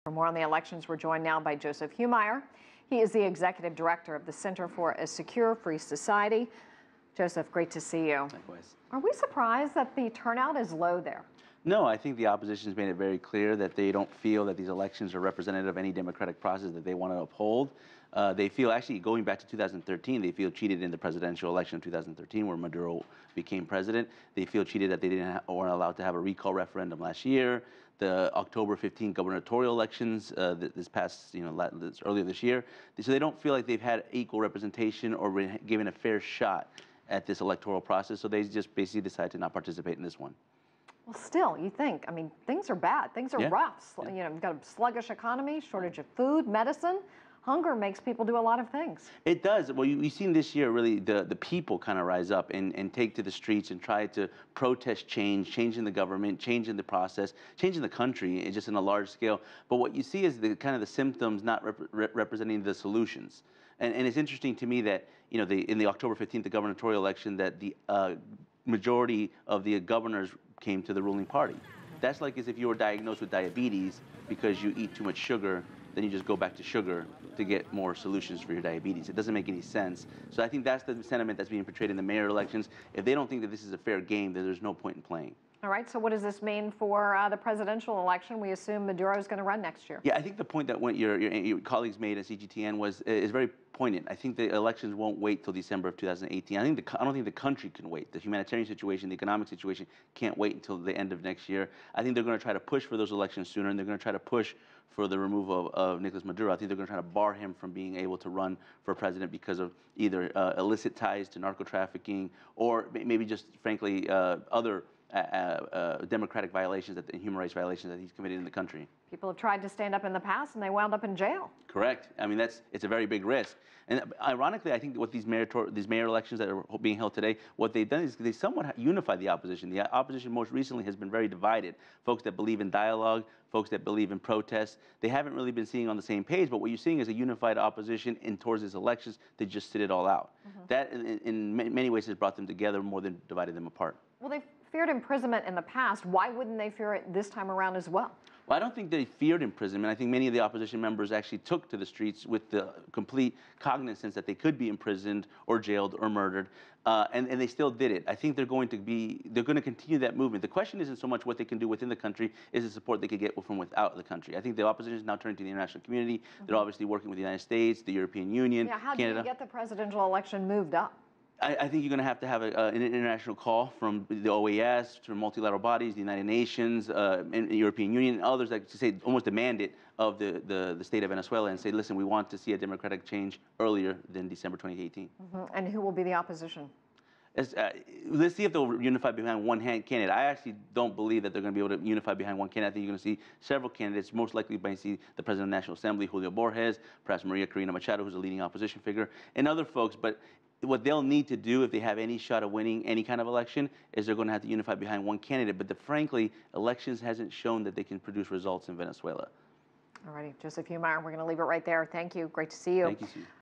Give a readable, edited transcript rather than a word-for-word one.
For more on the elections, we're joined now by Joseph Humire. He is the executive director of the Center for a Secure Free Society. Joseph, great to see you. Likewise. Are we surprised that the turnout is low there? No, I think the opposition has made it very clear that they don't feel that these elections are representative of any democratic process that they want to uphold. They feel, actually, going back to 2013, they feel cheated in the presidential election of 2013 where Maduro became president. They feel cheated that they weren't allowed to have a recall referendum last year. The October 15 gubernatorial elections this past, earlier this year. So they don't feel like they've had equal representation or been given a fair shot at this electoral process. So they just basically decide to not participate in this one. Well, still, you think, I mean, things are bad. Things are rough. Yeah. You know, you've got a sluggish economy, shortage of food, medicine. Hunger makes people do a lot of things. It does. Well, you've seen this year, really, the people kind of rise up and take to the streets and try to protest change, changing the government, changing the process, changing the country, just in a large scale. But what you see is the kind of the symptoms not representing the solutions. And it's interesting to me that, in the October 15th, the gubernatorial election, that the majority of the governors came to the ruling party. That's like as if you were diagnosed with diabetes because you eat too much sugar, then you just go back to sugar to get more solutions for your diabetes. It doesn't make any sense. So I think that's the sentiment that's being portrayed in the mayor elections. If they don't think that this is a fair game, then there's no point in playing. All right, so what does this mean for the presidential election? We assume Maduro is going to run next year. Yeah, I think the point that your colleagues made at CGTN is very poignant. I think the elections won't wait till December of 2018. I don't think the country can wait. The humanitarian situation, the economic situation can't wait until the end of next year. I think they're going to try to push for those elections sooner, and they're going to try to push for the removal of Nicolas Maduro. I think they're going to try to bar him from being able to run for president because of either illicit ties to narco trafficking or maybe just, frankly, other democratic violations, human rights violations that he's committed in the country. People have tried to stand up in the past and they wound up in jail. Correct. I mean, it's a very big risk. And ironically, I think what these mayor elections that are being held today, what they've done is they somewhat unified the opposition. The opposition most recently has been very divided. Folks that believe in dialogue, folks that believe in protest, they haven't really been seeing on the same page, but what you're seeing is a unified opposition towards these elections to just sit it all out. That, in many ways, has brought them together more than divided them apart. Well, they've feared imprisonment in the past. Why wouldn't they fear it this time around as well? Well, I don't think they feared imprisonment. I think many of the opposition members actually took to the streets with the complete cognizance that they could be imprisoned or jailed or murdered, and they still did it. I think they're going to continue that movement. The question isn't so much what they can do within the country, is the support they could get from without the country. I think the opposition is now turning to the international community. They're obviously working with the United States, the European Union, How do Canada. you get the presidential election moved up? I think you're going to have an international call from the OAS, from multilateral bodies, the United Nations, and the European Union, and others that say almost demand it of the state of Venezuela and say, listen, we want to see a democratic change earlier than December 2018. And who will be the opposition? Let's see if they'll unify behind one candidate. I actually don't believe that they're going to be able to unify behind one candidate. I think you're going to see several candidates. Most likely, you might see the President of the National Assembly, Julio Borges, perhaps Maria Corina Machado, who's a leading opposition figure, and other folks. But what they'll need to do if they have any shot of winning any kind of election is they're going to have to unify behind one candidate. But frankly, elections hasn't shown that they can produce results in Venezuela. All righty, Joseph Humire, we're going to leave it right there. Thank you. Great to see you. Thank you, Sue.